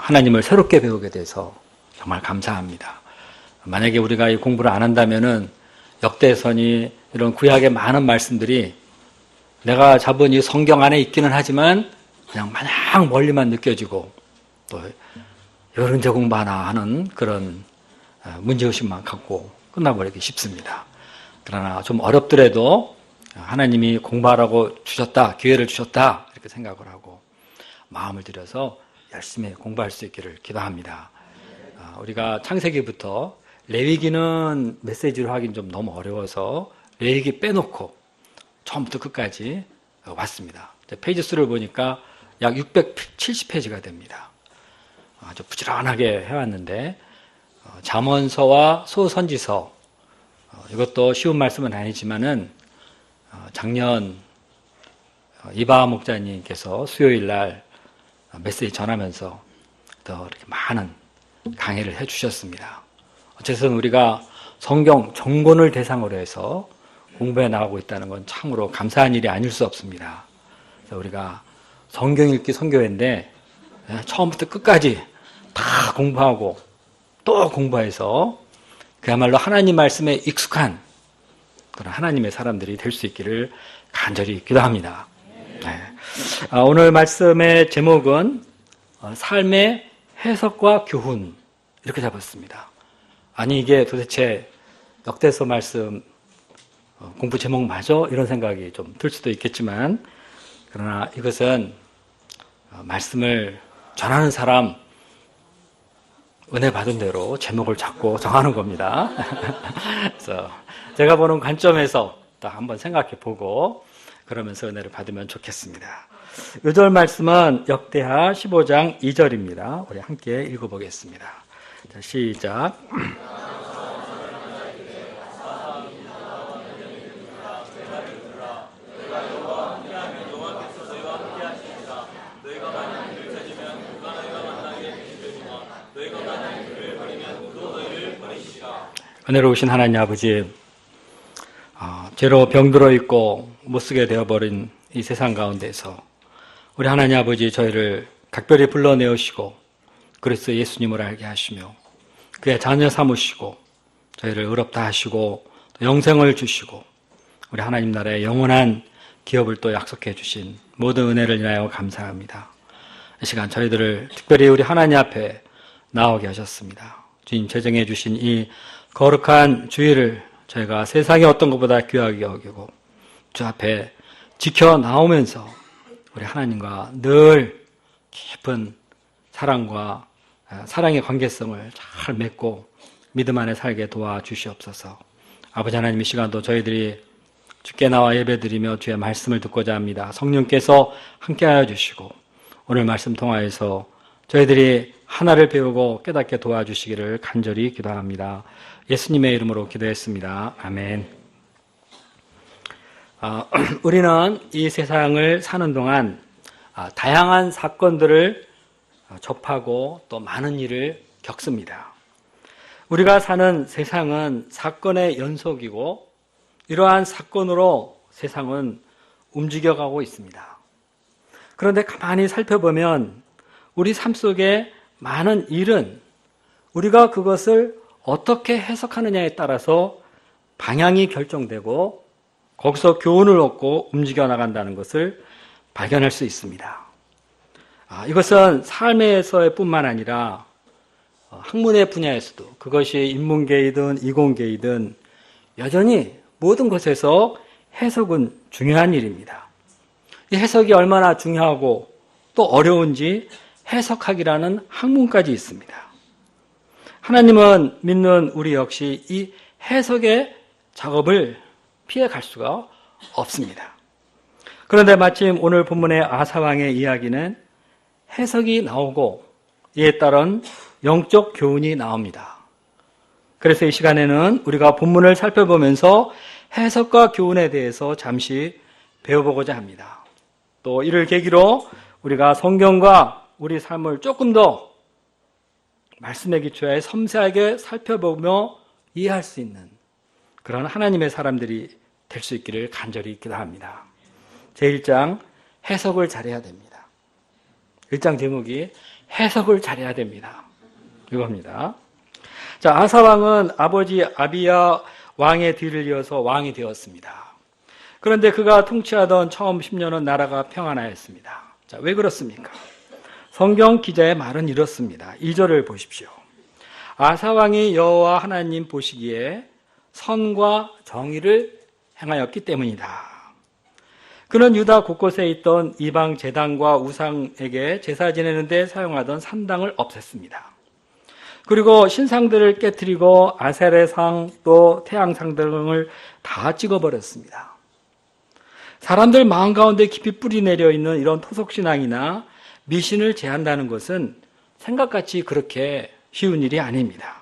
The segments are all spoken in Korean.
하나님을 새롭게 배우게 돼서 정말 감사합니다. 만약에 우리가 이 공부를 안 한다면은 역대선이 이런 구약의 많은 말씀들이 내가 잡은 이 성경 안에 있기는 하지만 그냥 마냥 멀리만 느껴지고 또 이런 제 공부하나 하는 그런 문제의식만 갖고 끝나버리기 쉽습니다. 그러나 좀 어렵더라도 하나님이 공부하라고 주셨다, 기회를 주셨다 이렇게 생각을 하고 마음을 들여서 열심히 공부할 수 있기를 기도합니다. 우리가 창세기부터 레위기는 메시지로 하긴 좀 너무 어려워서 레위기 빼놓고 처음부터 끝까지 왔습니다. 페이지 수를 보니까 약 670페이지가 됩니다. 아주 부지런하게 해왔는데 잠언서와 소선지서 이것도 쉬운 말씀은 아니지만은 작년 이바 목자님께서 수요일 날 메시지 전하면서 더 이렇게 많은 강의를 해주셨습니다. 어쨌든 우리가 성경 정본을 대상으로 해서 공부해 나가고 있다는 건 참으로 감사한 일이 아닐 수 없습니다. 그래서 우리가 성경 읽기 선교회인데 처음부터 끝까지 다 공부하고 또 공부해서 그야말로 하나님 말씀에 익숙한 그런 하나님의 사람들이 될 수 있기를 간절히 기도합니다. 네. 오늘 말씀의 제목은 삶의 해석과 교훈 이렇게 잡았습니다. 아니 이게 도대체 역대서 말씀 공부 제목 맞아? 이런 생각이 좀 들 수도 있겠지만 그러나 이것은 말씀을 전하는 사람 은혜 받은 대로 제목을 잡고 정하는 겁니다. 그래서 제가 보는 관점에서 또 한번 생각해 보고 그러면서 은혜를 받으면 좋겠습니다. 요절 말씀은 역대하 15장 2절입니다. 우리 함께 읽어보겠습니다. 자, 시작. 은혜로우신 하나님 아버지, 죄로 병들어 있고 못쓰게 되어버린 이 세상 가운데서 우리 하나님 아버지 저희를 각별히 불러내으시고 그리스도 예수님을 알게 하시며 그의 자녀 삼으시고 저희를 의롭다 하시고 영생을 주시고 우리 하나님 나라의 영원한 기업을 또 약속해 주신 모든 은혜를 인하여 감사합니다. 이 시간 저희들을 특별히 우리 하나님 앞에 나오게 하셨습니다. 주님 제정해 주신 이 거룩한 주일을 저희가 세상의 어떤 것보다 귀하게 여기고 주 앞에 지켜 나오면서 우리 하나님과 늘 깊은 사랑과 사랑의 관계성을 잘 맺고 믿음 안에 살게 도와주시옵소서. 아버지 하나님 이 시간도 저희들이 주께 나와 예배드리며 주의 말씀을 듣고자 합니다. 성령께서 함께하여 주시고 오늘 말씀 통하여서 저희들이 하나를 배우고 깨닫게 도와주시기를 간절히 기도합니다. 예수님의 이름으로 기도했습니다. 아멘. 우리는 이 세상을 사는 동안 다양한 사건들을 접하고 또 많은 일을 겪습니다. 우리가 사는 세상은 사건의 연속이고 이러한 사건으로 세상은 움직여가고 있습니다. 그런데 가만히 살펴보면 우리 삶 속에 많은 일은 우리가 그것을 어떻게 해석하느냐에 따라서 방향이 결정되고 거기서 교훈을 얻고 움직여 나간다는 것을 발견할 수 있습니다. 이것은 삶에서의 뿐만 아니라 학문의 분야에서도 그것이 인문계이든 이공계이든 여전히 모든 것에서 해석은 중요한 일입니다. 이 해석이 얼마나 중요하고 또 어려운지 해석학이라는 학문까지 있습니다. 하나님은 믿는 우리 역시 이 해석의 작업을 피해갈 수가 없습니다. 그런데 마침 오늘 본문의 아사왕의 이야기는 해석이 나오고 이에 따른 영적 교훈이 나옵니다. 그래서 이 시간에는 우리가 본문을 살펴보면서 해석과 교훈에 대해서 잠시 배워보고자 합니다. 또 이를 계기로 우리가 성경과 우리 삶을 조금 더 말씀의 기초에 섬세하게 살펴보며 이해할 수 있는 그런 하나님의 사람들이 될 수 있기를 간절히 기도합니다. 제1장 해석을 잘해야 됩니다. 1장 제목이 해석을 잘해야 됩니다. 이겁니다. 자, 아사 왕은 아버지 아비야 왕의 뒤를 이어서 왕이 되었습니다. 그런데 그가 통치하던 처음 10년은 나라가 평안하였습니다. 자, 왜 그렇습니까? 성경 기자의 말은 이렇습니다. 2절을 보십시오. 아사 왕이 여호와 하나님 보시기에 선과 정의를 행하였기 때문이다. 그는 유다 곳곳에 있던 이방 제단과 우상에게 제사 지내는 데 사용하던 산당을 없앴습니다. 그리고 신상들을 깨뜨리고 아세레상 또 태양상 등을 다 찍어버렸습니다. 사람들 마음 가운데 깊이 뿌리 내려 있는 이런 토속신앙이나 미신을 제한다는 것은 생각같이 그렇게 쉬운 일이 아닙니다.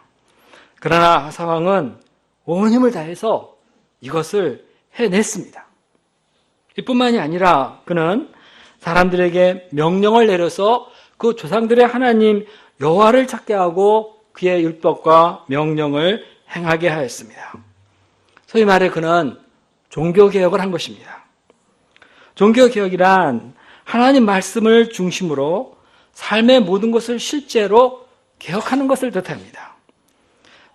그러나 아사 왕은 온 힘을 다해서 이것을 해냈습니다. 이뿐만이 아니라 그는 사람들에게 명령을 내려서 그 조상들의 하나님 여호와를 찾게 하고 그의 율법과 명령을 행하게 하였습니다. 소위 말해 그는 종교개혁을 한 것입니다. 종교개혁이란 하나님 말씀을 중심으로 삶의 모든 것을 실제로 개혁하는 것을 뜻합니다.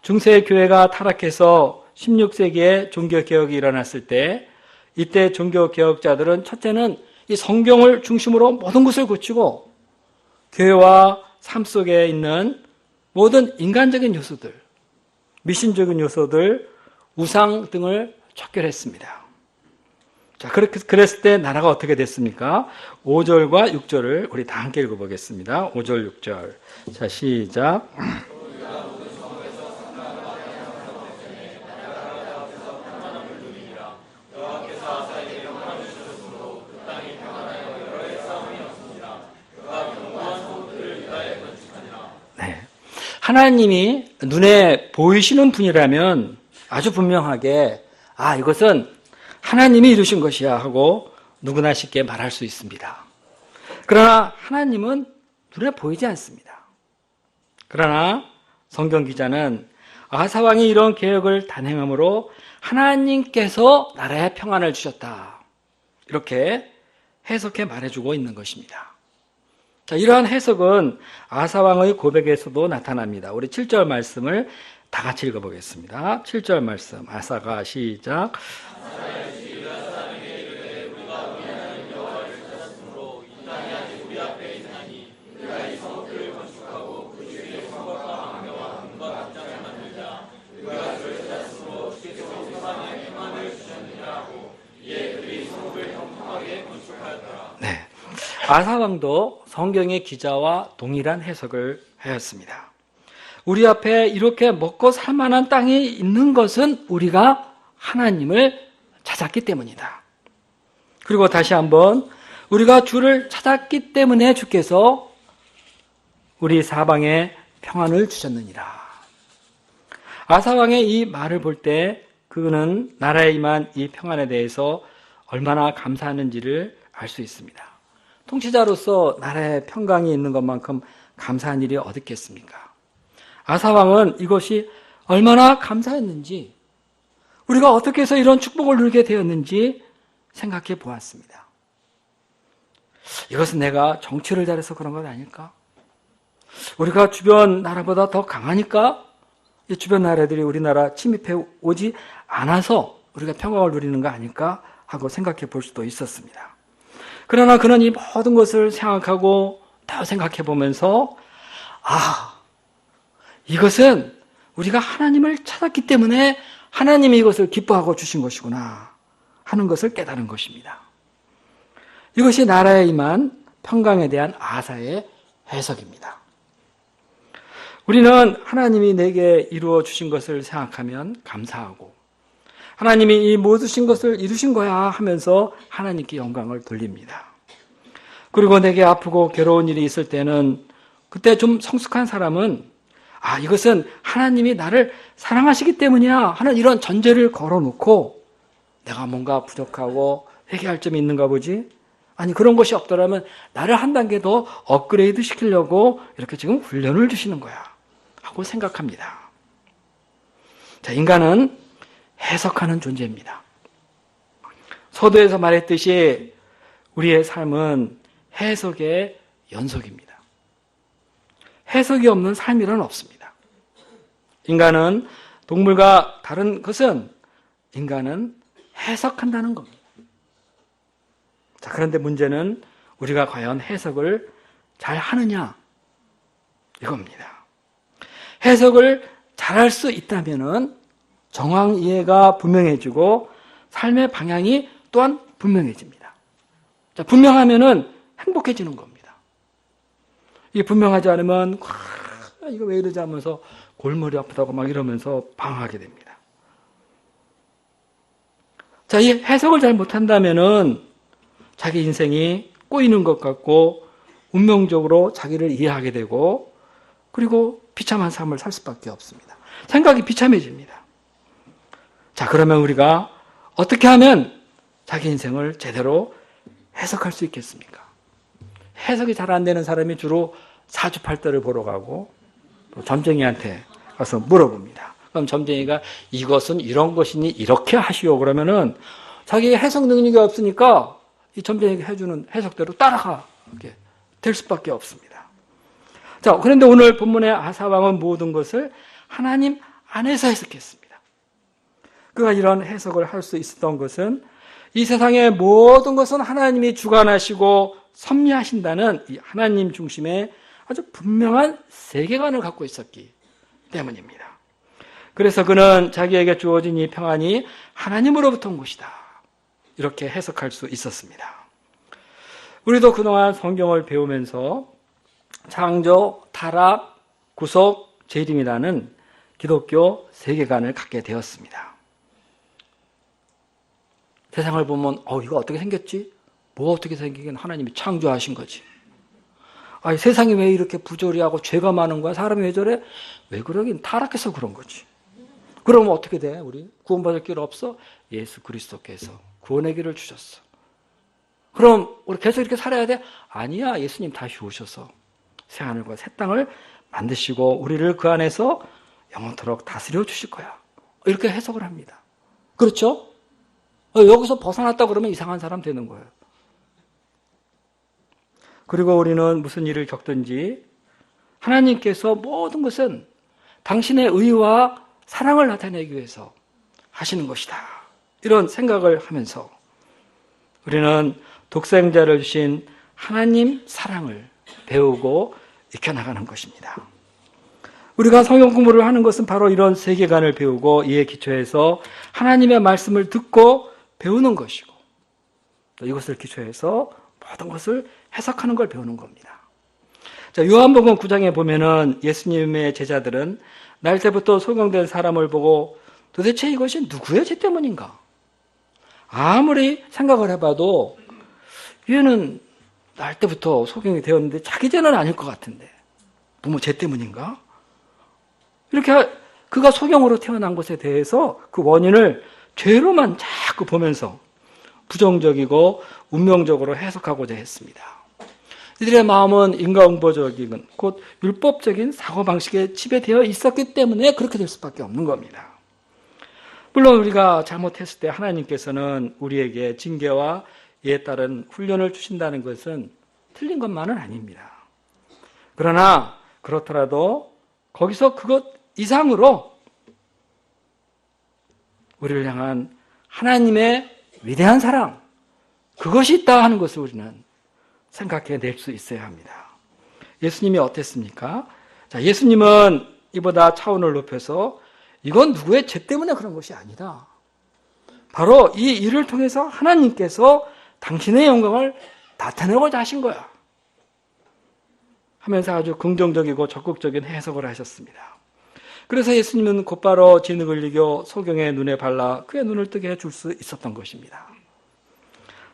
중세 교회가 타락해서 16세기에 종교개혁이 일어났을 때 이때 종교개혁자들은 첫째는 이 성경을 중심으로 모든 것을 고치고 교회와 삶 속에 있는 모든 인간적인 요소들, 미신적인 요소들, 우상 등을 척결했습니다. 자, 그렇게 그랬을 때 나라가 어떻게 됐습니까? 5절과 6절을 우리 다 함께 읽어보겠습니다. 5절, 6절. 자, 시작. 하나님이 눈에 보이시는 분이라면 아주 분명하게 이것은 하나님이 이루신 것이야 하고 누구나 쉽게 말할 수 있습니다. 그러나 하나님은 눈에 보이지 않습니다. 그러나 성경 기자는 아사 왕이 이런 개혁을 단행함으로 하나님께서 나라에 평안을 주셨다. 이렇게 해석해 말해주고 있는 것입니다. 자, 이러한 해석은 아사 왕의 고백에서도 나타납니다. 우리 7절 말씀을 다 같이 읽어보겠습니다. 7절 말씀, 아사가 시작. 아사 왕도 성경의 기자와 동일한 해석을 하였습니다. 우리 앞에 이렇게 먹고 살 만한 땅이 있는 것은 우리가 하나님을 찾았기 때문이다. 그리고 다시 한번 우리가 주를 찾았기 때문에 주께서 우리 사방에 평안을 주셨느니라. 아사 왕의 이 말을 볼 때 그는 나라에 임한 이 평안에 대해서 얼마나 감사하는지를 알 수 있습니다. 통치자로서 나라에 평강이 있는 것만큼 감사한 일이 어디 있겠습니까? 아사 왕은 이것이 얼마나 감사했는지, 우리가 어떻게 해서 이런 축복을 누리게 되었는지 생각해 보았습니다. 이것은 내가 정치를 잘해서 그런 것 아닐까? 우리가 주변 나라보다 더 강하니까 이 주변 나라들이 우리나라 침입해 오지 않아서 우리가 평강을 누리는 거 아닐까 하고 생각해 볼 수도 있었습니다. 그러나 그는 이 모든 것을 생각하고 더 생각해 보면서 이것은 우리가 하나님을 찾았기 때문에 하나님이 이것을 기뻐하고 주신 것이구나 하는 것을 깨달은 것입니다. 이것이 나라에 임한 평강에 대한 아사의 해석입니다. 우리는 하나님이 내게 이루어 주신 것을 생각하면 감사하고 하나님이 이 모든 것을 이루신 거야 하면서 하나님께 영광을 돌립니다. 그리고 내게 아프고 괴로운 일이 있을 때는 그때 좀 성숙한 사람은 이것은 하나님이 나를 사랑하시기 때문이야 하는 이런 전제를 걸어놓고 내가 뭔가 부족하고 회개할 점이 있는가 보지? 아니 그런 것이 없더라면 나를 한 단계 더 업그레이드 시키려고 이렇게 지금 훈련을 주시는 거야 하고 생각합니다. 자, 인간은 해석하는 존재입니다. 서두에서 말했듯이 우리의 삶은 해석의 연속입니다. 해석이 없는 삶이란 없습니다. 인간은 동물과 다른 것은 인간은 해석한다는 겁니다. 자, 그런데 문제는 우리가 과연 해석을 잘 하느냐 이겁니다. 해석을 잘할 수 있다면은 정황 이해가 분명해지고 삶의 방향이 또한 분명해집니다. 자, 분명하면은 행복해지는 겁니다. 이게 분명하지 않으면 이거 왜 이러지 하면서 골머리 아프다고 막 이러면서 방황하게 됩니다. 자, 이 해석을 잘 못한다면은 자기 인생이 꼬이는 것 같고 운명적으로 자기를 이해하게 되고 그리고 비참한 삶을 살 수밖에 없습니다. 생각이 비참해집니다. 자, 그러면 우리가 어떻게 하면 자기 인생을 제대로 해석할 수 있겠습니까? 해석이 잘 안 되는 사람이 주로 사주팔자를 보러 가고 또 점쟁이한테 가서 물어봅니다. 그럼 점쟁이가 이것은 이런 것이니 이렇게 하시오 그러면은 자기 해석 능력이 없으니까 이 점쟁이가 해주는 해석대로 따라가게 될 수밖에 없습니다. 자, 그런데 오늘 본문의 아사왕은 모든 것을 하나님 안에서 해석했습니다. 그가 이런 해석을 할 수 있었던 것은 이 세상의 모든 것은 하나님이 주관하시고 섭리하신다는 이 하나님 중심의 아주 분명한 세계관을 갖고 있었기 때문입니다. 그래서 그는 자기에게 주어진 이 평안이 하나님으로부터 온 것이다. 이렇게 해석할 수 있었습니다. 우리도 그동안 성경을 배우면서 창조, 타락, 구속, 재림이라는 기독교 세계관을 갖게 되었습니다. 세상을 보면 이거 어떻게 생겼지? 뭐 어떻게 생기긴 하나님이 창조하신 거지. 세상이 왜 이렇게 부조리하고 죄가 많은 거야? 사람이 왜 저래? 왜 그러긴 타락해서 그런 거지. 그러면 어떻게 돼? 우리 구원받을 길 없어? 예수 그리스도께서 구원의 길을 주셨어. 그럼 우리 계속 이렇게 살아야 돼? 아니야. 예수님 다시 오셔서 새하늘과 새 땅을 만드시고 우리를 그 안에서 영원토록 다스려 주실 거야. 이렇게 해석을 합니다. 그렇죠? 여기서 벗어났다 그러면 이상한 사람 되는 거예요. 그리고 우리는 무슨 일을 겪든지 하나님께서 모든 것은 당신의 의와 사랑을 나타내기 위해서 하시는 것이다. 이런 생각을 하면서 우리는 독생자를 주신 하나님 사랑을 배우고 익혀나가는 것입니다. 우리가 성경 공부를 하는 것은 바로 이런 세계관을 배우고 이에 기초해서 하나님의 말씀을 듣고 배우는 것이고 또 이것을 기초해서 모든 것을 해석하는 걸 배우는 겁니다. 자, 요한복음 9장에 보면은 예수님의 제자들은 날 때부터 소경된 사람을 보고 도대체 이것이 누구의 죄 때문인가? 아무리 생각을 해봐도 얘는 날 때부터 소경이 되었는데 자기 죄는 아닐 것 같은데 부모 죄 때문인가? 이렇게 그가 소경으로 태어난 것에 대해서 그 원인을 죄로만 자꾸 보면서 부정적이고 운명적으로 해석하고자 했습니다. 이들의 마음은 인과응보적인 곧 율법적인 사고방식에 지배되어 있었기 때문에 그렇게 될 수밖에 없는 겁니다. 물론 우리가 잘못했을 때 하나님께서는 우리에게 징계와 이에 따른 훈련을 주신다는 것은 틀린 것만은 아닙니다. 그러나 그렇더라도 거기서 그것 이상으로 우리를 향한 하나님의 위대한 사랑, 그것이 있다 하는 것을 우리는 생각해낼 수 있어야 합니다. 예수님이 어땠습니까? 자, 예수님은 이보다 차원을 높여서 이건 누구의 죄 때문에 그런 것이 아니다. 바로 이 일을 통해서 하나님께서 당신의 영광을 나타내고자 하신 거야. 하면서 아주 긍정적이고 적극적인 해석을 하셨습니다. 그래서 예수님은 곧바로 진흙을 이겨 소경의 눈에 발라 그의 눈을 뜨게 해줄 수 있었던 것입니다.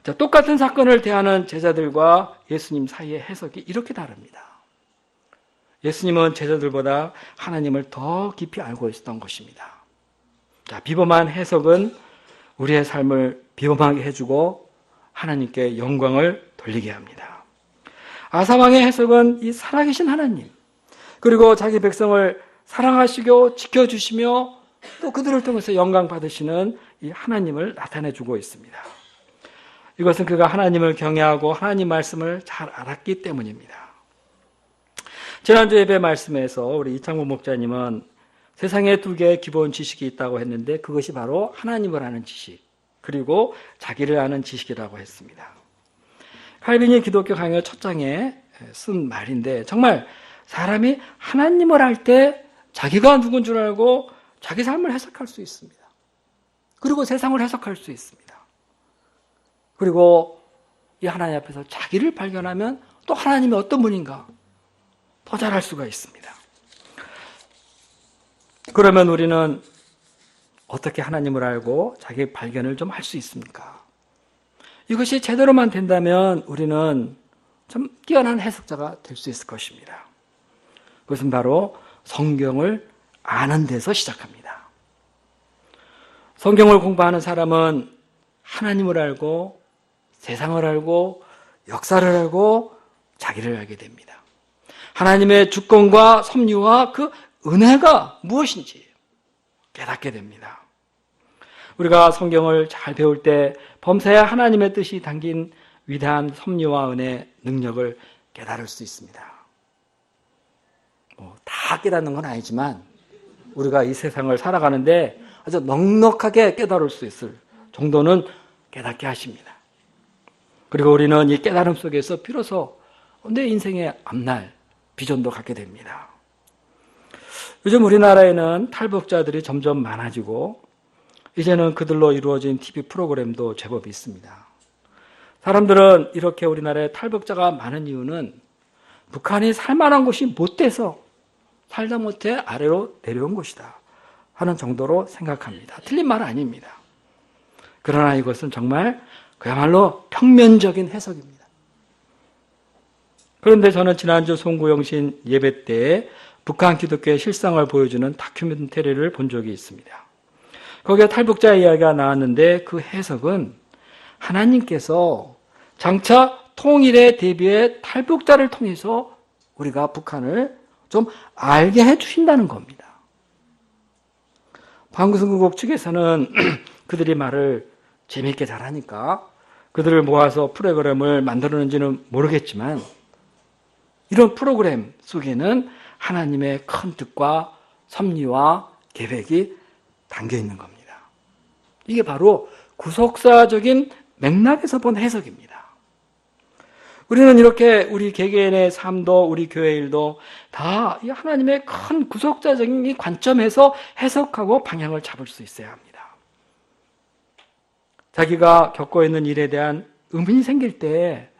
자, 똑같은 사건을 대하는 제자들과 예수님 사이의 해석이 이렇게 다릅니다. 예수님은 제자들보다 하나님을 더 깊이 알고 있었던 것입니다. 자, 비범한 해석은 우리의 삶을 비범하게 해주고 하나님께 영광을 돌리게 합니다. 아사왕의 해석은 이 살아계신 하나님, 그리고 자기 백성을 사랑하시고 지켜주시며 또 그들을 통해서 영광 받으시는 이 하나님을 나타내주고 있습니다. 이것은 그가 하나님을 경외하고 하나님 말씀을 잘 알았기 때문입니다. 지난주 예배 말씀에서 우리 이창모 목자님은 세상에 두 개의 기본 지식이 있다고 했는데 그것이 바로 하나님을 아는 지식, 그리고 자기를 아는 지식이라고 했습니다. 칼빈이 기독교 강요 첫 장에 쓴 말인데, 정말 사람이 하나님을 알 때 자기가 누군 줄 알고 자기 삶을 해석할 수 있습니다. 그리고 세상을 해석할 수 있습니다. 그리고 이 하나님 앞에서 자기를 발견하면 또 하나님이 어떤 분인가 더 잘 알 수가 있습니다. 그러면 우리는 어떻게 하나님을 알고 자기 발견을 좀 할 수 있습니까? 이것이 제대로만 된다면 우리는 좀 뛰어난 해석자가 될 수 있을 것입니다. 그것은 바로 성경을 아는 데서 시작합니다. 성경을 공부하는 사람은 하나님을 알고 세상을 알고 역사를 알고 자기를 알게 됩니다. 하나님의 주권과 섭리와 그 은혜가 무엇인지 깨닫게 됩니다. 우리가 성경을 잘 배울 때 범사에 하나님의 뜻이 담긴 위대한 섭리와 은혜, 능력을 깨달을 수 있습니다. 다 깨닫는 건 아니지만 우리가 이 세상을 살아가는데 아주 넉넉하게 깨달을 수 있을 정도는 깨닫게 하십니다. 그리고 우리는 이 깨달음 속에서 비로소 내 인생의 앞날 비전도 갖게 됩니다. 요즘 우리나라에는 탈북자들이 점점 많아지고 이제는 그들로 이루어진 TV 프로그램도 제법 있습니다. 사람들은 이렇게 우리나라에 탈북자가 많은 이유는 북한이 살만한 곳이 못 돼서 살다 못해 아래로 내려온 것이다 하는 정도로 생각합니다. 틀린 말 아닙니다. 그러나 이것은 정말 그야말로 평면적인 해석입니다. 그런데 저는 지난주 송구영신 예배 때 북한 기독교의 실상을 보여주는 다큐멘터리를 본 적이 있습니다. 거기에 탈북자 이야기가 나왔는데 그 해석은 하나님께서 장차 통일에 대비해 탈북자를 통해서 우리가 북한을 좀 알게 해주신다는 겁니다. 방송국 측에서는 그들이 말을 재미있게 잘하니까 그들을 모아서 프로그램을 만들었는지는 모르겠지만 이런 프로그램 속에는 하나님의 큰 뜻과 섭리와 계획이 담겨 있는 겁니다. 이게 바로 구속사적인 맥락에서 본 해석입니다. 우리는 이렇게 우리 개개인의 삶도 우리 교회 일도 다 이 하나님의 큰 구속자적인 이 관점에서 해석하고 방향을 잡을 수 있어야 합니다. 자기가 겪고 있는 일에 대한 의문이 생길 때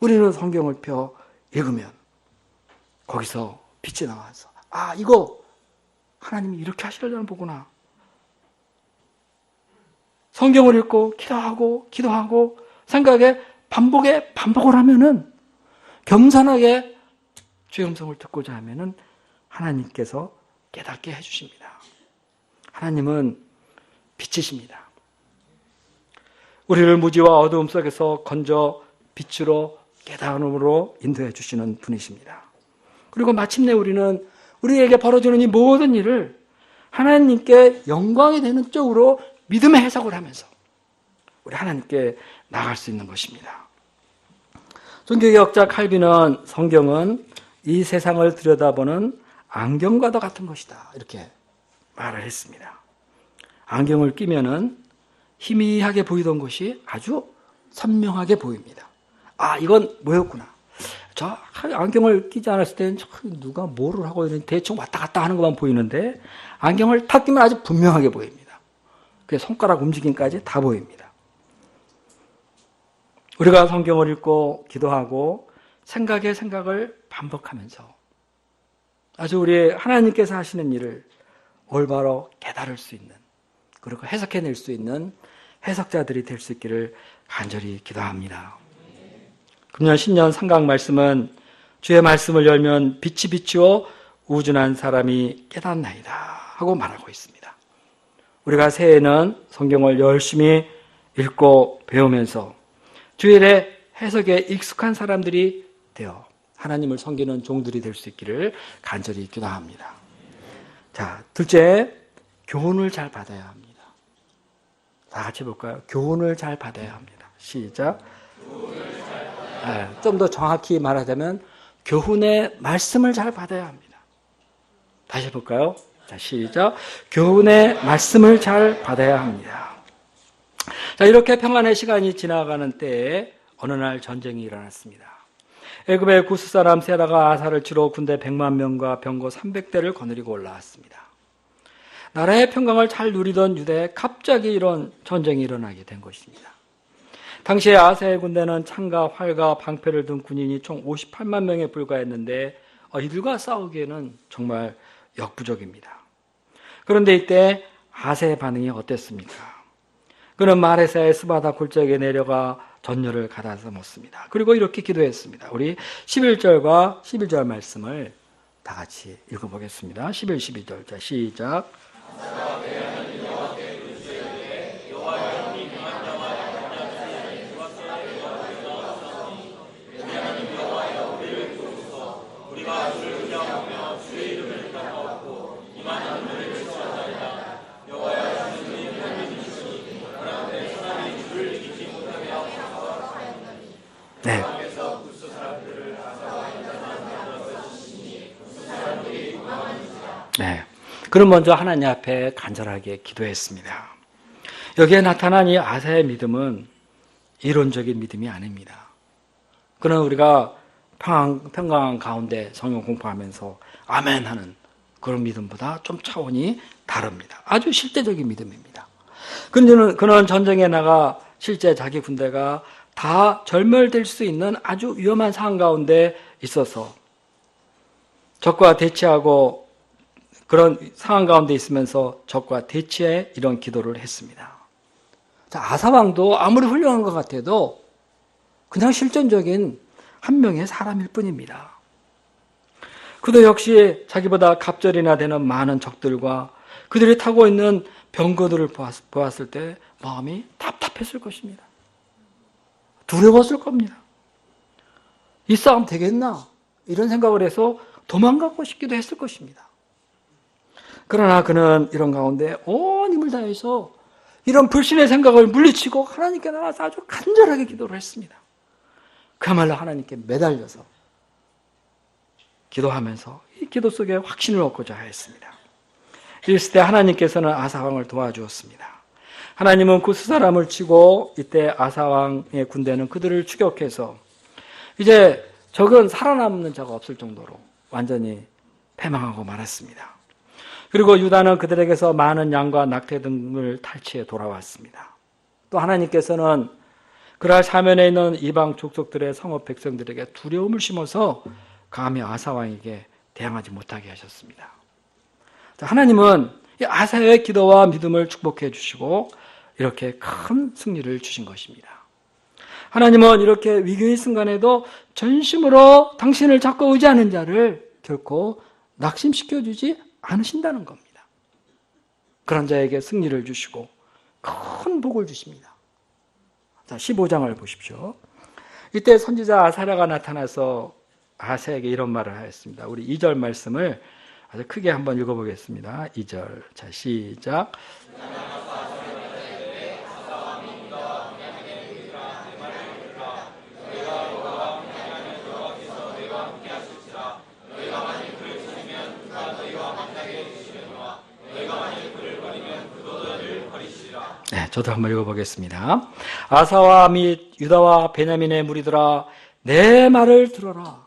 우리는 성경을 펴 읽으면 거기서 빛이 나와서 이거 하나님이 이렇게 하시려나 보구나. 성경을 읽고 기도하고 생각에 반복을 하면은 겸손하게 주의 음성을 듣고자 하면은 하나님께서 깨닫게 해주십니다. 하나님은 빛이십니다. 우리를 무지와 어두움 속에서 건져 빛으로 깨달음으로 인도해 주시는 분이십니다. 그리고 마침내 우리는 우리에게 벌어지는 이 모든 일을 하나님께 영광이 되는 쪽으로 믿음의 해석을 하면서 우리 하나님께 나갈 수 있는 것입니다. 종교개혁자 칼빈은 성경은 이 세상을 들여다보는 안경과도 같은 것이다 이렇게 말을 했습니다. 안경을 끼면은 희미하게 보이던 것이 아주 선명하게 보입니다. 이건 뭐였구나. 저 안경을 끼지 않았을 때는 누가 뭐를 하고 있는지 대충 왔다 갔다 하는 것만 보이는데 안경을 탁 끼면 아주 분명하게 보입니다. 그 손가락 움직임까지 다 보입니다. 우리가 성경을 읽고 기도하고 생각을 반복하면서 아주 우리 하나님께서 하시는 일을 올바로 깨달을 수 있는 그리고 해석해낼 수 있는 해석자들이 될 수 있기를 간절히 기도합니다. 금년 신년 상강 말씀은 주의 말씀을 열면 빛이 비추어 우준한 사람이 깨닫나이다 하고 말하고 있습니다. 우리가 새해에는 성경을 열심히 읽고 배우면서 주일에 해석에 익숙한 사람들이 되어 하나님을 섬기는 종들이 될 수 있기를 간절히 기도합니다. 자, 둘째, 교훈을 잘 받아야 합니다. 다 같이 볼까요? 교훈을 잘 받아야 합니다. 시작. 좀 더 정확히 말하자면 교훈의 말씀을 잘 받아야 합니다. 다시 해볼까요? 자, 시작. 교훈의 말씀을 잘 받아야 합니다. 자, 이렇게 평안의 시간이 지나가는 때에 어느 날 전쟁이 일어났습니다. 애굽의 구스 사람 세라가 아사를 치러 군대 100만 명과 병거 300대를 거느리고 올라왔습니다. 나라의 평강을 잘 누리던 유대에 갑자기 이런 전쟁이 일어나게 된 것입니다. 당시에 아사의 군대는 창과 활과 방패를 든 군인이 총 58만 명에 불과했는데 이들과 싸우기에는 정말 역부족입니다. 그런데 이때 아사의 반응이 어땠습니까? 그는 마레사의 스바다 골짜기에 내려가 전열을 갈아서 먹습니다. 그리고 이렇게 기도했습니다. 우리 11절과 12절 말씀을 다 같이 읽어보겠습니다. 11, 12절. 자, 시작. 네. 네. 그럼 먼저 하나님 앞에 간절하게 기도했습니다. 여기에 나타난 이 아사의 믿음은 이론적인 믿음이 아닙니다. 그는 우리가 평강한 가운데 성경 공부하면서 아멘 하는 그런 믿음보다 좀 차원이 다릅니다. 아주 실제적인 믿음입니다. 그는 전쟁에 나가 실제 자기 군대가 다 절멸될 수 있는 아주 위험한 상황 가운데 있어서 적과 대치하고 그런 상황 가운데 있으면서 적과 대치해 이런 기도를 했습니다. 자, 아사왕도 아무리 훌륭한 것 같아도 그냥 실존적인 한 명의 사람일 뿐입니다. 그도 역시 자기보다 갑절이나 되는 많은 적들과 그들이 타고 있는 병거들을 보았을 때 마음이 답답했을 것입니다. 두려웠을 겁니다. 이 싸움 되겠나? 이런 생각을 해서 도망가고 싶기도 했을 것입니다. 그러나 그는 이런 가운데 온 힘을 다해서 이런 불신의 생각을 물리치고 하나님께 나가서 아주 간절하게 기도를 했습니다. 그야말로 하나님께 매달려서 기도하면서 이 기도 속에 확신을 얻고자 했습니다. 이랬을 때 하나님께서는 아사왕을 도와주었습니다. 하나님은 구스 사람을 치고 이때 아사왕의 군대는 그들을 추격해서 이제 적은 살아남는 자가 없을 정도로 완전히 패망하고 말았습니다. 그리고 유다는 그들에게서 많은 양과 낙태 등을 탈취해 돌아왔습니다. 또 하나님께서는 그날 사면에 있는 이방 족속들의 성읍 백성들에게 두려움을 심어서 감히 아사왕에게 대항하지 못하게 하셨습니다. 하나님은 아사의 기도와 믿음을 축복해 주시고 이렇게 큰 승리를 주신 것입니다. 하나님은 이렇게 위기의 순간에도 전심으로 당신을 잡고 의지하는 자를 결코 낙심시켜 주지 않으신다는 겁니다. 그런 자에게 승리를 주시고 큰 복을 주십니다. 자, 15장을 보십시오. 이때 선지자 아사랴가 나타나서 아사에게 이런 말을 하였습니다. 우리 2절 말씀을 아주 크게 한번 읽어보겠습니다. 2절. 자, 시작. 네, 저도 한번 읽어보겠습니다. 아사와 및 유다와 베냐민의 무리들아, 내 말을 들어라.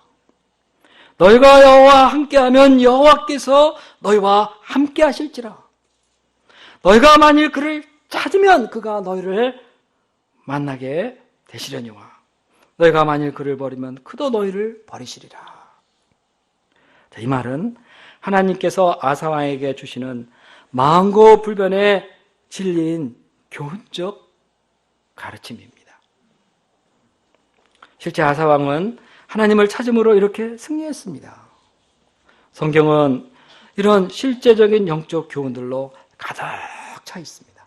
너희가 여호와와 함께하면 여호와께서 너희와 함께하실지라. 너희가 만일 그를 찾으면 그가 너희를 만나게 되시려니와 너희가 만일 그를 버리면 그도 너희를 버리시리라. 자, 이 말은 하나님께서 아사왕에게 주시는 만고불변의 진리인 교훈적 가르침입니다. 실제 아사왕은 하나님을 찾음으로 이렇게 승리했습니다. 성경은 이런 실제적인 영적 교훈들로 가득 차 있습니다.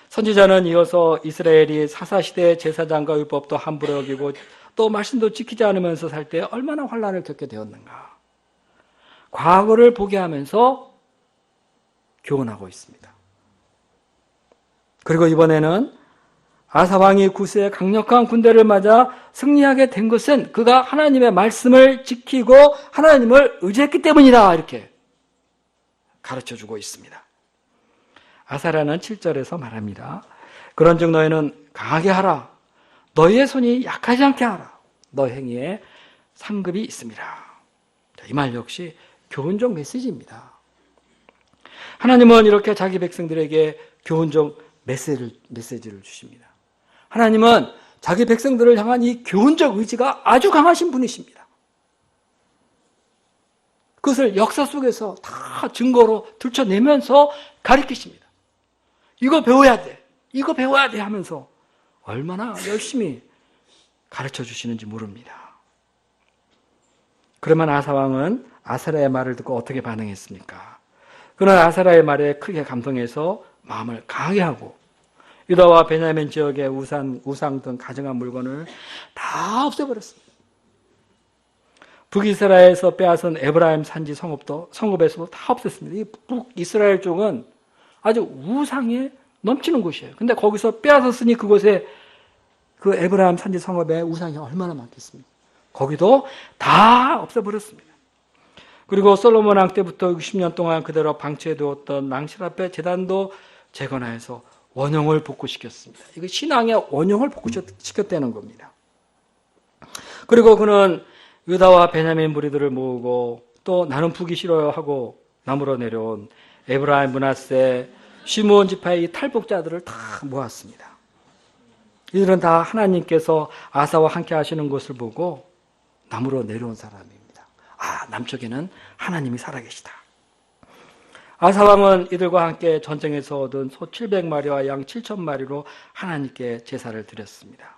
선지자는 이어서 이스라엘이 사사시대의 제사장과 율법도 함부로 여기고 또 말씀도 지키지 않으면서 살 때 얼마나 환난을 겪게 되었는가. 과거를 보게 하면서 교훈하고 있습니다. 그리고 이번에는 아사왕이 구스의 강력한 군대를 맞아 승리하게 된 것은 그가 하나님의 말씀을 지키고 하나님을 의지했기 때문이다. 이렇게 가르쳐주고 있습니다. 아사랴는 7절에서 말합니다. 그런즉 너희는 강하게 하라. 너희의 손이 약하지 않게 하라. 너 행위에 상급이 있습니다. 이 말 역시 교훈적 메시지입니다. 하나님은 이렇게 자기 백성들에게 교훈적 메시지를 주십니다. 하나님은 자기 백성들을 향한 이 교훈적 의지가 아주 강하신 분이십니다. 그것을 역사 속에서 다 증거로 들춰내면서 가르치십니다. 이거 배워야 돼. 이거 배워야 돼 하면서 얼마나 열심히 가르쳐 주시는지 모릅니다. 그러면 아사왕은 아사랴의 말을 듣고 어떻게 반응했습니까? 그는 아사랴의 말에 크게 감동해서 마음을 강하게 하고 유다와 베냐민 지역의 우상 등 가증한 물건을 다 없애버렸습니다. 북이스라엘에서 빼앗은 에브라임 산지 성읍에서도 다 없앴습니다. 이 북이스라엘 쪽은 아주 우상에 넘치는 곳이에요. 근데 거기서 빼앗았으니 그곳에 그 에브라임 산지 성읍에 우상이 얼마나 많겠습니까? 거기도 다 없애버렸습니다. 그리고 솔로몬 왕 때부터 60년 동안 그대로 방치해두었던 낭실 앞에 제단도 재건하여서 원형을 복구시켰습니다. 이거 신앙의 원형을 복구시켰다는 겁니다. 그리고 그는 유다와 베냐민 무리들을 모으고 또 나는 북이 싫어요 하고 남으로 내려온 에브라임, 므낫세, 시므온 지파의 탈북자들을 다 모았습니다. 이들은 다 하나님께서 아사와 함께 하시는 것을 보고 남으로 내려온 사람입니다. 아, 남쪽에는 하나님이 살아계시다. 아사왕은 이들과 함께 전쟁에서 얻은 소 700마리와 양 7,000마리로 하나님께 제사를 드렸습니다.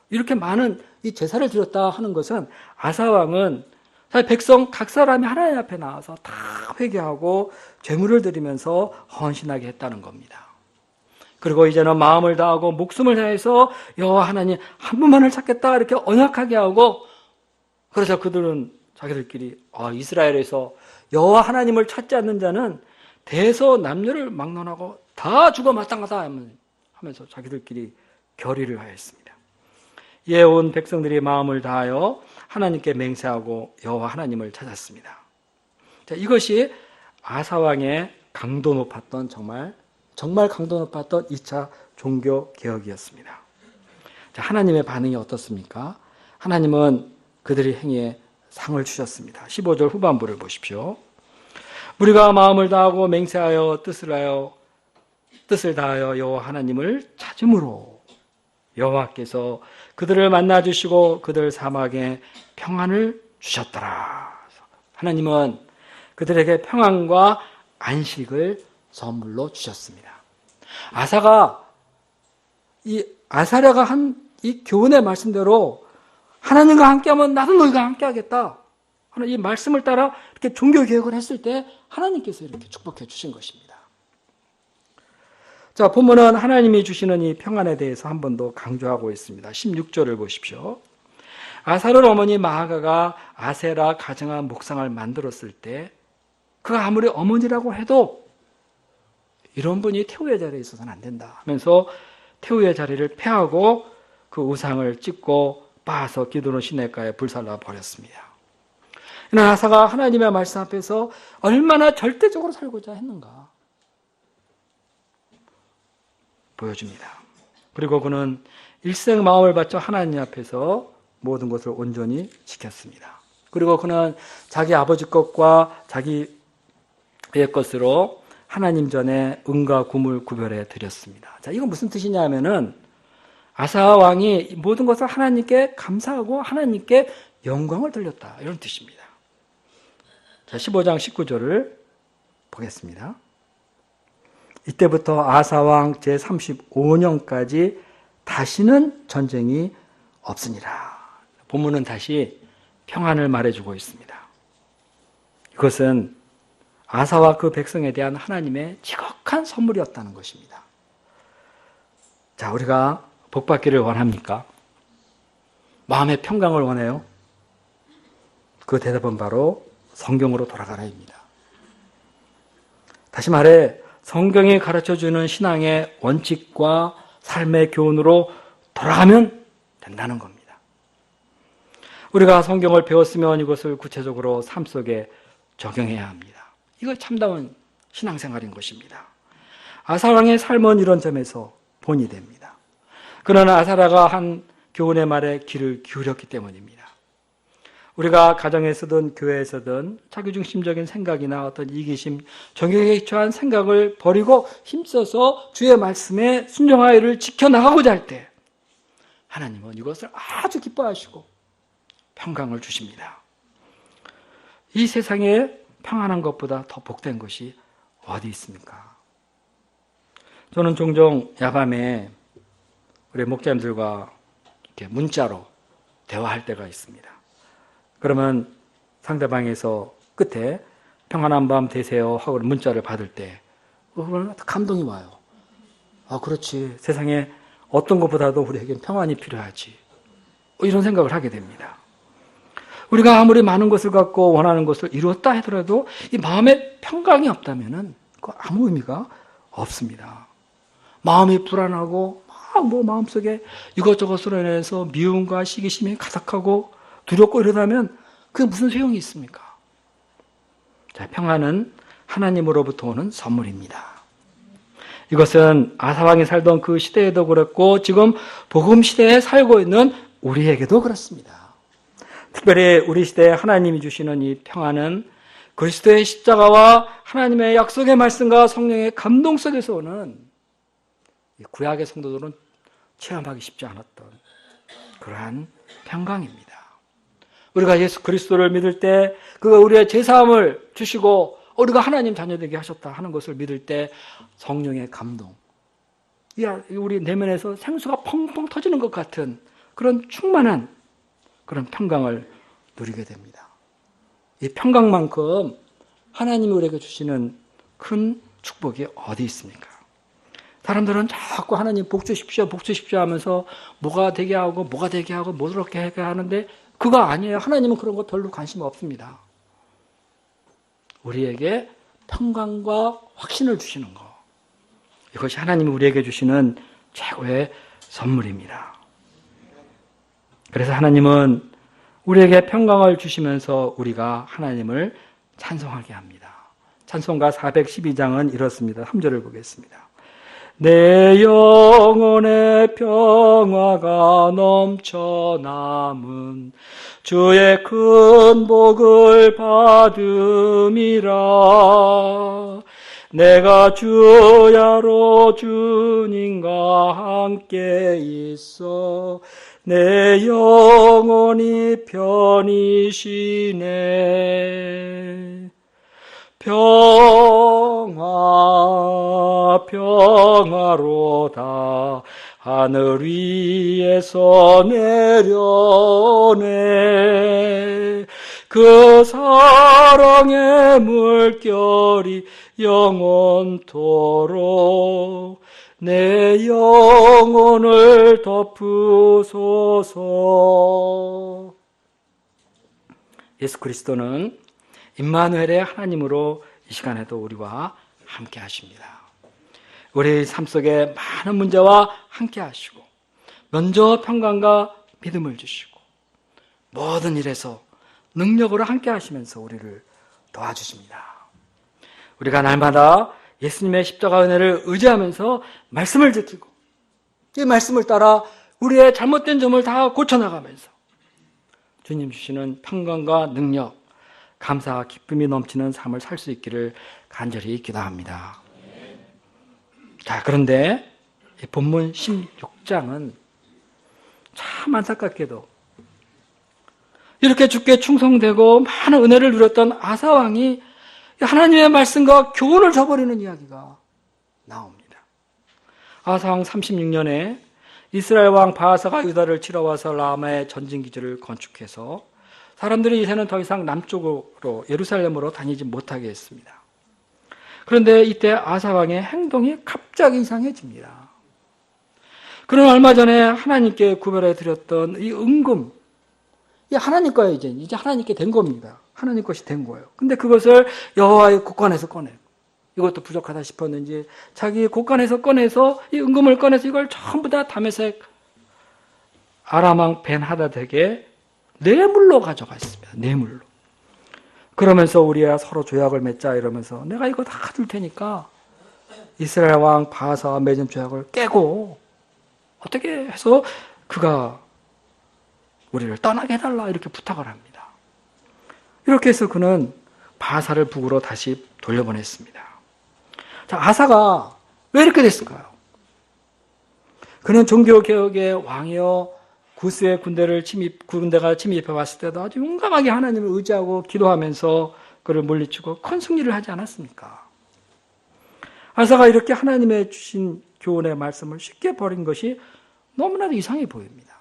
이렇게 많은 이 제사를 드렸다 하는 것은 아사왕은 사실 백성 각 사람이 하나님 앞에 나와서 다 회개하고 제물을 드리면서 헌신하게 했다는 겁니다. 그리고 이제는 마음을 다하고 목숨을 다해서 여호와 하나님 한 분만을 찾겠다 이렇게 언약하게 하고 그래서 그들은 자기들끼리 이스라엘에서 여호와 하나님을 찾지 않는 자는 대서 남녀를 막론하고 다 죽어 마땅하다 하면서 자기들끼리 결의를 하였습니다. 이에 온 백성들이 마음을 다하여 하나님께 맹세하고 여호와 하나님을 찾았습니다. 자, 이것이 아사왕의 강도 높았던 정말 강도 높았던 2차 종교 개혁이었습니다. 자, 하나님의 반응이 어떻습니까? 하나님은 그들의 행위에 상을 주셨습니다. 15절 후반부를 보십시오. 우리가 마음을 다하고 맹세하여 뜻을 다하여 여호와 하나님을 찾음으로 여호와께서 그들을 만나 주시고 그들 사막에 평안을 주셨더라. 하나님은 그들에게 평안과 안식을 선물로 주셨습니다. 아사랴가 한 이 교훈의 말씀대로 하나님과 함께하면 나도 너희가 함께하겠다 하는 이 말씀을 따라 이렇게 종교 개혁을 했을 때 하나님께서 이렇게 축복해 주신 것입니다. 자, 본문은 하나님이 주시는 이 평안에 대해서 한 번 더 강조하고 있습니다. 16절을 보십시오. 아사르 어머니 마아가가 아세라 가증한 목상을 만들었을 때 그가 아무리 어머니라고 해도 이런 분이 태우의 자리에 있어서는 안 된다 하면서 태우의 자리를 폐하고 그 우상을 찍고 빻아서 기드론 시내가에 불살라 버렸습니다. 이는 아사가 하나님의 말씀 앞에서 얼마나 절대적으로 살고자 했는가 보여줍니다. 그리고 그는 일생 마음을 바쳐 하나님 앞에서 모든 것을 온전히 지켰습니다. 그리고 그는 자기 아버지 것과 자기의 것으로 하나님 전에 은과 금을 구별해 드렸습니다. 자, 이건 무슨 뜻이냐 하면은 아사 왕이 모든 것을 하나님께 감사하고 하나님께 영광을 돌렸다. 이런 뜻입니다. 자, 15장 19절을 보겠습니다. 이때부터 아사 왕 제35년까지 다시는 전쟁이 없으니라. 본문은 다시 평안을 말해주고 있습니다. 이것은 아사와 그 백성에 대한 하나님의 지극한 선물이었다는 것입니다. 자, 우리가 복받기를 원합니까? 마음의 평강을 원해요? 그 대답은 바로 성경으로 돌아가라입니다. 다시 말해 성경이 가르쳐주는 신앙의 원칙과 삶의 교훈으로 돌아가면 된다는 겁니다. 우리가 성경을 배웠으면 이것을 구체적으로 삶 속에 적용해야 합니다. 이거 참다운 신앙생활인 것입니다. 아사왕의 삶은 이런 점에서 본이 됩니다. 그러나 아사라가 한 교훈의 말에 귀를 기울였기 때문입니다. 우리가 가정에서든 교회에서든 자기중심적인 생각이나 어떤 이기심, 정욕에 기초한 생각을 버리고 힘써서 주의 말씀에 순종하여를 지켜나가고자 할 때 하나님은 이것을 아주 기뻐하시고 평강을 주십니다. 이 세상에 평안한 것보다 더 복된 것이 어디 있습니까? 저는 종종 야밤에 우리 목자님들과 이렇게 문자로 대화할 때가 있습니다. 그러면 상대방에서 끝에 평안한 밤 되세요 하고 문자를 받을 때 감동이 와요. 그렇지. 세상에 어떤 것보다도 우리에겐 평안이 필요하지. 이런 생각을 하게 됩니다. 우리가 아무리 많은 것을 갖고 원하는 것을 이루었다 하더라도 이 마음에 평강이 없다면 아무 의미가 없습니다. 마음이 불안하고 마음속에 이것저것으로 인해서 미움과 시기심이 가득하고 두렵고 이러다면 그게 무슨 소용이 있습니까? 자, 평안은 하나님으로부터 오는 선물입니다. 이것은 아사왕이 살던 그 시대에도 그렇고 지금 복음 시대에 살고 있는 우리에게도 그렇습니다. 특별히 우리 시대에 하나님이 주시는 이 평안은 그리스도의 십자가와 하나님의 약속의 말씀과 성령의 감동 속에서 오는 구약의 성도들은 체험하기 쉽지 않았던 그러한 평강입니다. 우리가 예수 그리스도를 믿을 때 그가 우리의 죄사함을 주시고 우리가 하나님 자녀되게 하셨다 하는 것을 믿을 때 성령의 감동, 우리 내면에서 생수가 펑펑 터지는 것 같은 그런 충만한 그런 평강을 누리게 됩니다. 이 평강만큼 하나님이 우리에게 주시는 큰 축복이 어디 있습니까? 사람들은 자꾸 하나님 복 주십시오 하면서 뭐가 되게 하고 못 그렇게 하게 하는데 그거 아니에요. 하나님은 그런 거 별로 관심 없습니다. 우리에게 평강과 확신을 주시는 거. 이것이 하나님이 우리에게 주시는 최고의 선물입니다. 그래서 하나님은 우리에게 평강을 주시면서 우리가 하나님을 찬송하게 합니다. 찬송가 412장은 이렇습니다. 3절을 보겠습니다. 내 영혼의 평화가 넘쳐남은 주의 큰 복을 받음이라. 내가 주야로 주님과 함께 있어 내 영혼이 편히 쉬네. 평화로다 하늘 위에서 내려오네. 그 사랑의 물결이 영원토록 내 영혼을 덮으소서. 예수 그리스도는 임마누엘의 하나님으로 이 시간에도 우리와 함께 하십니다. 우리 삶 속에 많은 문제와 함께 하시고 먼저 평강과 믿음을 주시고 모든 일에서 능력으로 함께 하시면서 우리를 도와주십니다. 우리가 날마다 예수님의 십자가 은혜를 의지하면서 말씀을 지키고 이 말씀을 따라 우리의 잘못된 점을 다 고쳐나가면서 주님 주시는 평강과 능력, 감사와 기쁨이 넘치는 삶을 살 수 있기를 간절히 기도합니다. 자, 그런데 이 본문 16장은 참 안타깝게도 이렇게 주께 충성되고 많은 은혜를 누렸던 아사왕이 하나님의 말씀과 교훈을 저버리는 이야기가 나옵니다. 아사왕 36년에 이스라엘 왕 바하사가 유다를 치러 와서 라마의 전진기지를 건축해서 사람들이 이제는 더 이상 남쪽으로 예루살렘으로 다니지 못하게 했습니다. 그런데 이때 아사왕의 행동이 갑자기 이상해집니다. 그는 얼마 전에 하나님께 구별해 드렸던 이 은금, 이 하나님 거예요. 이제 하나님께 된 겁니다. 하나님 것이 된 거예요. 근데 그것을 여호와의 곳간에서 꺼내고 이것도 부족하다 싶었는지 자기 곳간에서 꺼내서 이 은금을 꺼내서 이걸 전부 다 다메섹 아람왕 벤하닷에게 뇌물로 가져갔습니다. 뇌물로. 그러면서 우리야 서로 조약을 맺자 이러면서 내가 이거 다 줄 테니까 이스라엘 왕 바하사와 맺은 조약을 깨고 어떻게 해서 그가 우리를 떠나게 해달라 이렇게 부탁을 합니다. 이렇게 해서 그는 바하사를 북으로 다시 돌려보냈습니다. 자, 아사가 왜 이렇게 됐을까요? 그는 종교개혁의 왕이요 구스의 군대가 침입해 왔을 때도 아주 용감하게 하나님을 의지하고 기도하면서 그를 물리치고 큰 승리를 하지 않았습니까? 아사가 이렇게 하나님의 주신 교훈의 말씀을 쉽게 버린 것이 너무나도 이상해 보입니다.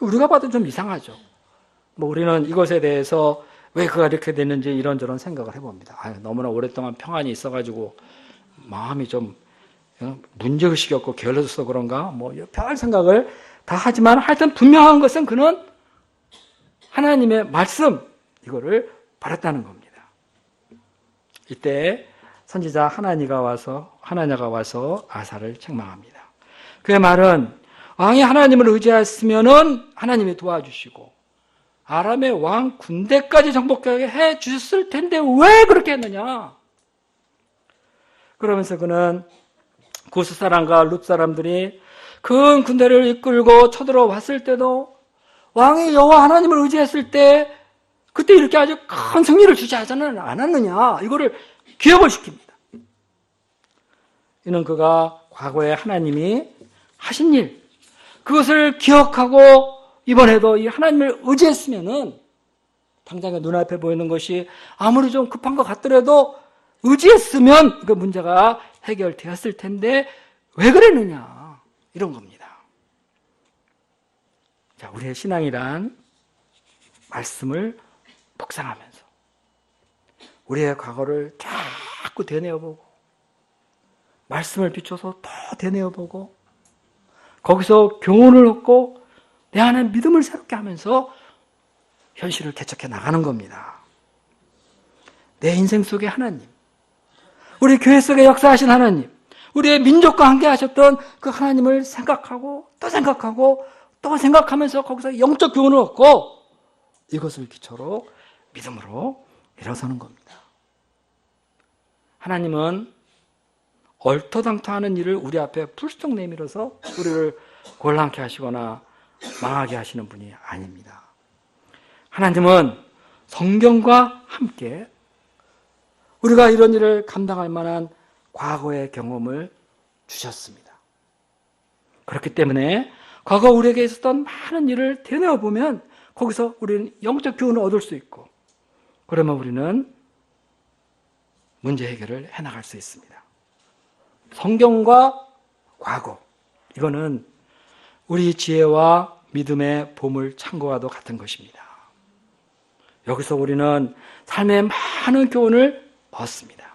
우리가 봐도 좀 이상하죠. 우리는 이것에 대해서 왜 그가 이렇게 됐는지 이런저런 생각을 해봅니다. 너무나 오랫동안 평안이 있어가지고 마음이 좀 문제의식이 없고 게을러져서 그런가? 별 생각을 다 하지만 하여튼 분명한 것은 그는 하나님의 말씀, 이거를 버렸다는 겁니다. 이때 선지자 하나냐가 와서 아사를 책망합니다. 그의 말은 왕이 하나님을 의지했으면은 하나님이 도와주시고 아람의 왕 군대까지 정복하게 해 주셨을 텐데 왜 그렇게 했느냐? 그러면서 그는 구스 사람과 룻 사람들이 큰 군대를 이끌고 쳐들어왔을 때도 왕이 여호와 하나님을 의지했을 때 그때 이렇게 아주 큰 승리를 주지 않았느냐? 이거를 기억을 시킵니다. 이는 그가 과거에 하나님이 하신 일, 그것을 기억하고 이번에도 이 하나님을 의지했으면은 당장에 눈앞에 보이는 것이 아무리 좀 급한 것 같더라도 의지했으면 그 문제가 해결되었을 텐데 왜 그랬느냐? 이런 겁니다. 자, 우리의 신앙이란 말씀을 묵상하면서 우리의 과거를 자꾸 되뇌어보고 말씀을 비춰서 더 되뇌어보고 거기서 교훈을 얻고 내 안에 믿음을 새롭게 하면서 현실을 개척해 나가는 겁니다. 내 인생 속에 하나님, 우리 교회 속에 역사하신 하나님, 우리의 민족과 함께 하셨던 그 하나님을 생각하고 또 생각하고 또 생각하면서 거기서 영적 교훈을 얻고 이것을 기초로 믿음으로 일어서는 겁니다. 하나님은 얼토당토하는 일을 우리 앞에 불쑥 내밀어서 우리를 곤란케 하시거나 망하게 하시는 분이 아닙니다. 하나님은 성경과 함께 우리가 이런 일을 감당할 만한 과거의 경험을 주셨습니다. 그렇기 때문에 과거 우리에게 있었던 많은 일을 되뇌어보면 거기서 우리는 영적 교훈을 얻을 수 있고 그러면 우리는 문제 해결을 해나갈 수 있습니다. 성경과 과거, 이거는 우리 지혜와 믿음의 보물 창고와도 같은 것입니다. 여기서 우리는 삶의 많은 교훈을 얻습니다.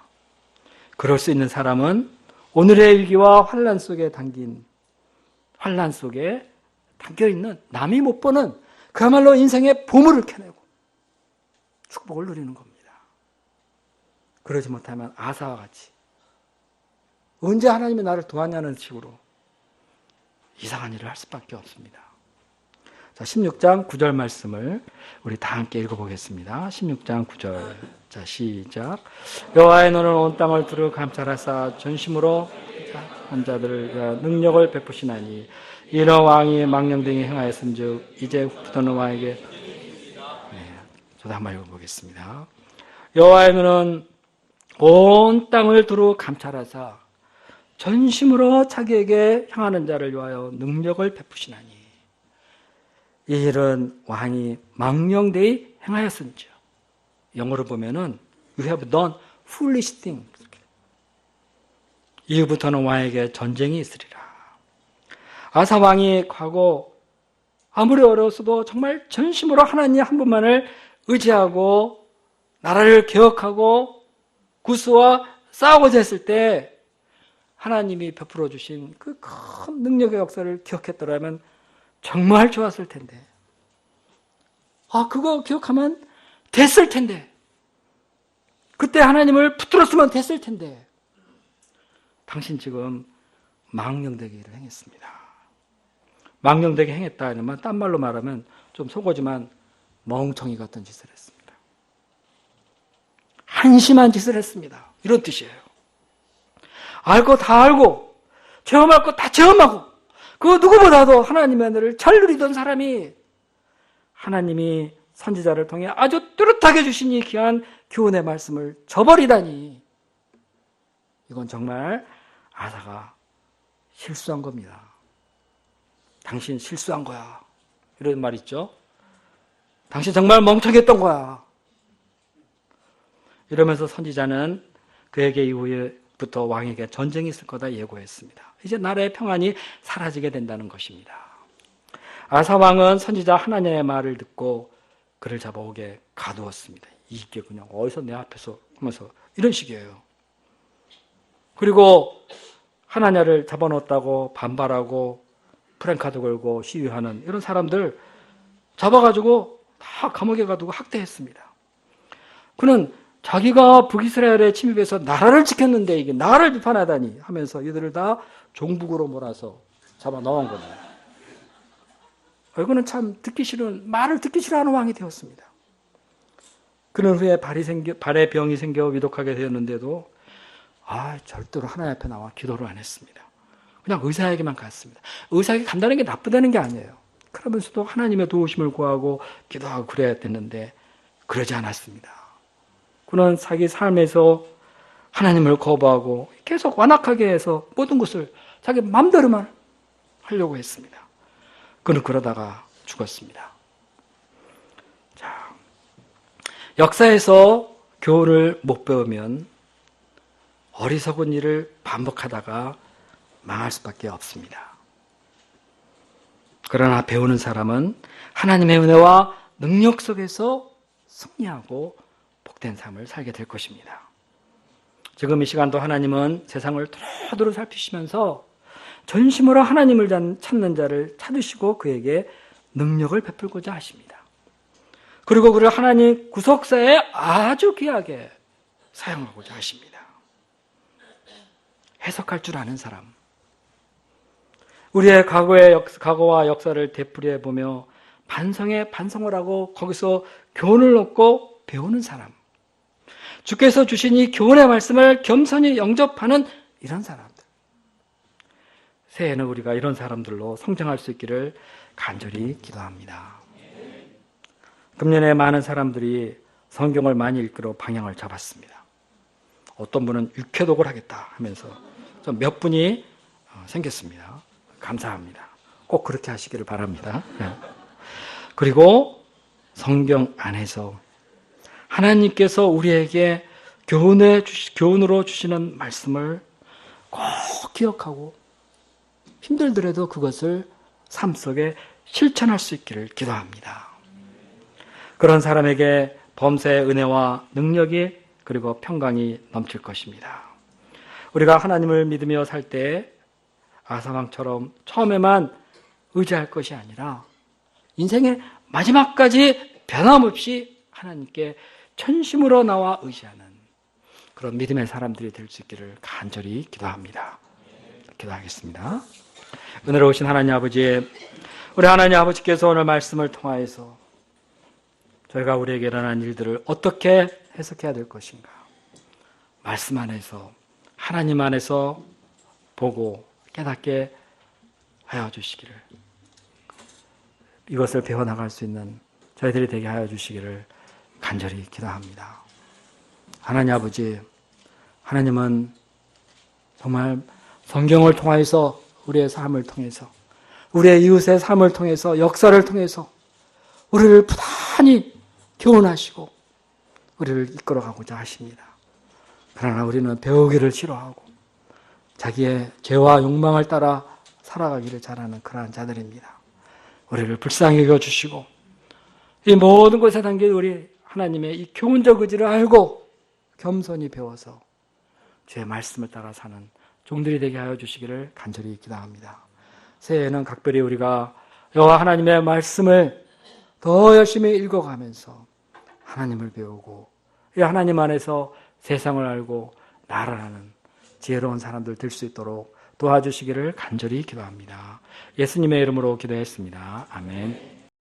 그럴 수 있는 사람은 오늘의 위기와 환난 속에 담겨있는 남이 못 보는 그야말로 인생의 보물을 캐내고 축복을 누리는 겁니다. 그러지 못하면 아사와 같이 언제 하나님이 나를 도왔냐는 식으로 이상한 일을 할 수밖에 없습니다. 자, 16장 9절 말씀을 우리 다 함께 읽어보겠습니다. 16장 9절. 자, 시작. 여호와의 너는 온 땅을 두루 감찰하사 전심으로 한 자들을 위하여 능력을 베푸시나니 이런 왕이 망령되게 행하였은즉 이제 후부터는 왕에게 저도 한번 읽어보겠습니다. 여호와의 너는 온 땅을 두루 감찰하사 전심으로 자기에게 향하는 자를 위하여 능력을 베푸시나니 이 일은 왕이 망령되이 행하였은즉 영어로 보면은 You have done foolish things. 이후부터는 왕에게 전쟁이 있으리라. 아사 왕이 과거 아무리 어려웠어도 정말 전심으로 하나님 한 분만을 의지하고 나라를 개혁하고 구스와 싸우고자 했을 때 하나님이 베풀어 주신 그 큰 능력의 역사를 기억했더라면 정말 좋았을 텐데. 그거 기억하면 됐을 텐데. 그때 하나님을 붙들었으면 됐을 텐데. 당신 지금 망령되게 일을 행했습니다. 망령되게 행했다 하면 딴 말로 말하면 좀 속어지만 멍청이 같은 짓을 했습니다. 한심한 짓을 했습니다. 이런 뜻이에요. 알 거 다 알고 체험할 거 다 체험하고 그 누구보다도 하나님의 은혜를 잘 누리던 사람이 하나님이 선지자를 통해 아주 뚜렷하게 주신 이 귀한 교훈의 말씀을 저버리다니, 이건 정말 아사가 실수한 겁니다. 당신 실수한 거야. 이런 말 있죠. 당신 정말 멍청했던 거야. 이러면서 선지자는 그에게 이후부터 왕에게 전쟁이 있을 거다 예고했습니다. 이제 나라의 평안이 사라지게 된다는 것입니다. 아사 왕은 선지자 하나님의 말을 듣고 그를 잡아오게 가두었습니다. 이게 그냥 어디서 내 앞에서 하면서 이런 식이에요. 그리고 하나냐를 잡아놓았다고 반발하고 프랭카드 걸고 시위하는 이런 사람들 잡아가지고 다 감옥에 가두고 학대했습니다. 그는 자기가 북이스라엘에 침입해서 나라를 지켰는데 이게 나라를 비판하다니 하면서 이들을 다 종북으로 몰아서 잡아 넣은 겁니다. 이거는 참 말을 듣기 싫어하는 왕이 되었습니다. 그는 후에 발에 병이 생겨 위독하게 되었는데도 절대로 하나님 앞에 나와 기도를 안 했습니다. 그냥 의사에게만 갔습니다. 의사에게 간다는 게 나쁘다는 게 아니에요. 그러면서도 하나님의 도우심을 구하고 기도하고 그래야 됐는데 그러지 않았습니다. 그는 자기 삶에서 하나님을 거부하고 계속 완악하게 해서 모든 것을 자기 마음대로만 하려고 했습니다. 그는 그러다가 죽었습니다. 자, 역사에서 교훈을 못 배우면 어리석은 일을 반복하다가 망할 수밖에 없습니다. 그러나 배우는 사람은 하나님의 은혜와 능력 속에서 승리하고 복된 삶을 살게 될 것입니다. 지금 이 시간도 하나님은 세상을 두루두루 살피시면서 전심으로 하나님을 찾는 자를 찾으시고 그에게 능력을 베풀고자 하십니다. 그리고 그를 하나님 구속사에 아주 귀하게 사용하고자 하십니다. 해석할 줄 아는 사람, 우리의 과거와 역사를 되풀이해보며 반성을 하고 거기서 교훈을 얻고 배우는 사람, 주께서 주신 이 교훈의 말씀을 겸손히 영접하는 이런 사람들, 새해에는 우리가 이런 사람들로 성장할 수 있기를 간절히 기도합니다. 금년에 많은 사람들이 성경을 많이 읽기로 방향을 잡았습니다. 어떤 분은 육회독을 하겠다 하면서 좀 몇 분이 생겼습니다. 감사합니다. 꼭 그렇게 하시기를 바랍니다. 그리고 성경 안에서 하나님께서 우리에게 교훈으로 주시는 말씀을 꼭 기억하고 힘들더라도 그것을 삶 속에 실천할 수 있기를 기도합니다. 그런 사람에게 범사의 은혜와 능력이 그리고 평강이 넘칠 것입니다. 우리가 하나님을 믿으며 살 때 아사왕처럼 처음에만 의지할 것이 아니라 인생의 마지막까지 변함없이 하나님께 전심으로 나와 의지하는 그런 믿음의 사람들이 될 수 있기를 간절히 기도합니다. 기도하겠습니다. 은혜로우신 하나님 아버지, 우리 하나님 아버지께서 오늘 말씀을 통하여서 저희가 우리에게 일어난 일들을 어떻게 해석해야 될 것인가, 말씀 안에서 하나님 안에서 보고 깨닫게 하여 주시기를, 이것을 배워나갈 수 있는 저희들이 되게 하여 주시기를 간절히 기도합니다. 하나님 아버지, 하나님은 정말 성경을 통해서 우리의 삶을 통해서 우리의 이웃의 삶을 통해서 역사를 통해서 우리를 부단히 교훈하시고 우리를 이끌어가고자 하십니다. 그러나 우리는 배우기를 싫어하고 자기의 죄와 욕망을 따라 살아가기를 잘하는 그러한 자들입니다. 우리를 불쌍히 여겨주시고 이 모든 것에 담긴 우리 하나님의 이 교훈적 의지를 알고 겸손히 배워서 주의 말씀을 따라 사는 종들이 되게 하여 주시기를 간절히 기도합니다. 새해에는 각별히 우리가 여호와 하나님의 말씀을 더 열심히 읽어가면서 하나님을 배우고 이 하나님 안에서 세상을 알고 나라라는 지혜로운 사람들 될 수 있도록 도와주시기를 간절히 기도합니다. 예수님의 이름으로 기도했습니다. 아멘.